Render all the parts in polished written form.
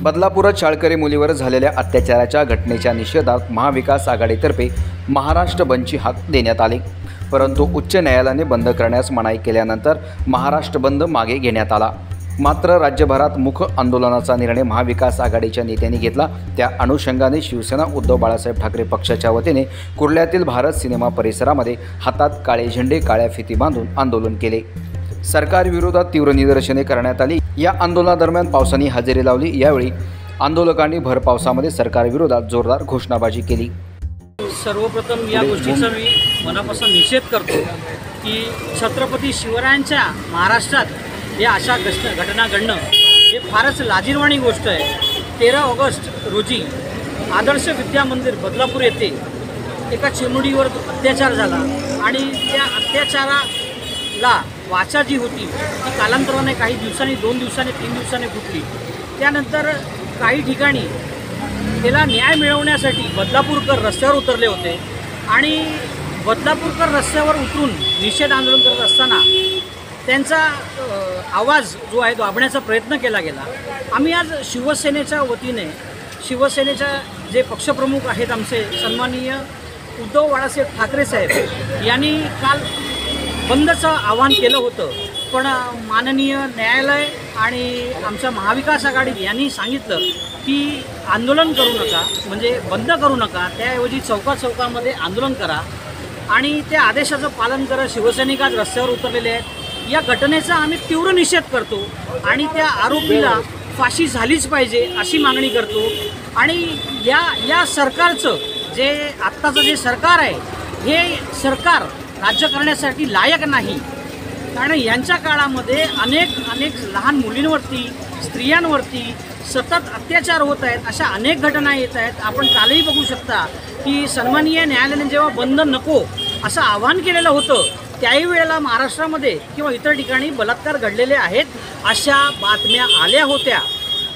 बदलापुरात शाळकरी मुलीवर झालेल्या अत्याचाराच्या घटनेच्या निषेधात महाविकास आघाडीतर्फे महाराष्ट्र बंदची हाक देण्यात आली, परंतु उच्च न्यायालयाने बंद करण्यास मनाई केल्यानंतर महाराष्ट्र बंद मागे घेण्यात आला। मात्र राज्यभरात मूक आंदोलनाचा निर्णय महाविकास आघाडीच्या नेत्यांनी घेतला। त्या अनुषंगाने शिवसेना उद्धव बाळासाहेब ठाकरे पक्षाच्या वतीने कुर्ल्यातील भारत सिनेमा परिसरामध्ये हातात काळे झेंडे काळ्या फिती बांधून आंदोलन केले। सरकार विरोधात तीव्र निदर्शने करण्यात आली। या आंदोलनादरम्यान पावसाने हजेरी लावली। यावेळी आंदोलकांनी भर पावसामध्ये सरकार विरोधात जोरदार घोषणाबाजी केली। सर्वप्रथम या गोष्टीचा मी मनापासून निषेध करतो की छत्रपती शिवरायांच्या महाराष्ट्रात या अशा घटना घडणं हे फारच लाजिरवाणी गोष्ट आहे। 13 ऑगस्ट रोजी आदर्श विद्या मंदिर बदलापूर येथे एका चिमुरडीवर अत्याचार झाला आणि त्या अत्याचाराला वाचा जी होती ती कालांतराने काही दिवसांनी 2 दिवसांनी 3 दिवसांनी फुटली। त्यानंतर काही ठिकाणी त्याला न्याय मिळवण्यासाठी बदलापूरकर रस्त्यावर उतरले होते आणि बदलापूरकर रस्त्यावर उतरून निषेध आंदोलन करत असताना त्यांचा आवाज जो आहे दाबण्याचा प्रयत्न केला गेला। आम्ही आज शिवसेनेच्या वतीने शिवसेनेच्या जे पक्षप्रमुख आहेत आमचे सन्माननीय उद्धव बाळासाहेब ठाकरे साहेब यांनी काल बंदचं आवाहन केलं होतं, पण माननीय न्यायालय आणि आमच्या महाविकास आघाडी यांनी सांगितलं की आंदोलन करू नका, म्हणजे बंद करू नका, त्याऐवजी चौकामध्ये आंदोलन करा आणि त्या आदेशाचं पालन करा। शिवसैनिक आज रस्त्यावर उतरलेले आहेत। या घटनेचा आम्ही तीव्र निषेध करतो आणि त्या आरोपीला फाशी झालीच पाहिजे अशी मागणी करतो। आणि या सरकारचं जे आत्ताचं जे सरकार आहे हे सरकार राज्य करण्यासाठी लायक नाही, कारण यांच्या काळामध्ये अनेक लहान मुलींवरती स्त्रियांवरती सतत अत्याचार होत आहेत। अशा अनेक घटना येत आहेत। आपण कालही बघू शकता की सन्माननीय न्यायालयाने जेव्हा बंद नको असं आवाहन केलेलं होतं त्याही वेळेला महाराष्ट्रामध्ये किंवा इतर ठिकाणी बलात्कार घडलेले आहेत अशा बातम्या आल्या होत्या।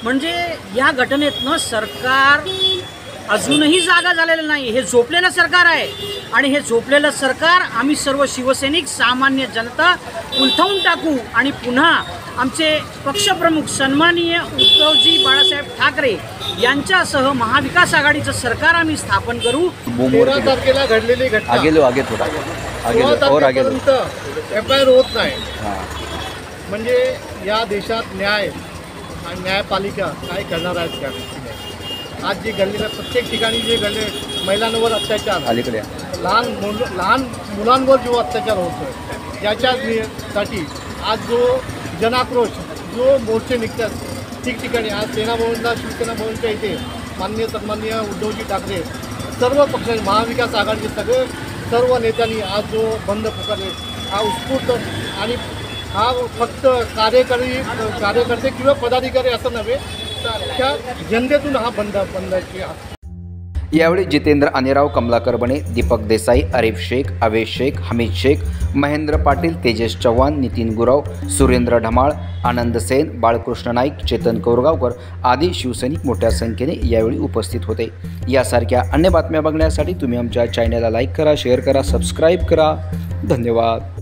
म्हणजे या घटनेतनं सरकार अजूनही जागा झालेलं नाही, हे झोपलेलं सरकार आहे आणि हे झोपलेलं सरकार आम्ही सर्व शिवसैनिक सामान्य जनता उलथवून टाकू आणि पुन्हा आमचे पक्षप्रमुख सन्माननीय उद्धवजी बाळासाहेब ठाकरे यांच्यासह महाविकास आघाडीचं सरकार आम्ही स्थापन करू। 13 तारखेला घडलेली घटना FIR होत नाही, म्हणजे या देशात न्याय आणि न्यायपालिका काय करणार आहेत का? आज जे घडलेल्या प्रत्येक ठिकाणी जे घडले महिलांवर अत्याचार, लहान मुलांवर जो अत्याचार होतो याच्यासाठी आज जो जनाक्रोश जो मोर्चे निघतात ठिकठिकाणी, आज सेना भवनला शिवसेना भवनच्या इथे सन्माननीय उद्धवजी ठाकरे सर्व पक्ष महाविकास आघाडीचे सर्व नेत्यांनी आज जो बंद पुकारले हा उत्स्फूर्त आणि हा फक्त कार्यकर्ते किंवा पदाधिकारी असं नव्हे तर त्या जनतेतून हा बंदाची यावेळी जितेंद्र अनेराव, कमलाकर बने, दीपक देसाई, आरिफ शेख, अवेश शेख, हमीद शेख, महेंद्र पाटील, तेजस चव्हाण, नितीन गुराव, सुरेंद्र ढमाळ, आनंद सेन, बाळकृष्ण नाईक, चेतन कौरगावकर आदी शिवसैनिक मोठ्या संख्येने यावेळी उपस्थित होते। यासारख्या अन्य बातम्या बघण्यासाठी तुम्ही आमच्या चॅनलला लाईक करा, शेअर करा, सबस्क्राईब करा। धन्यवाद।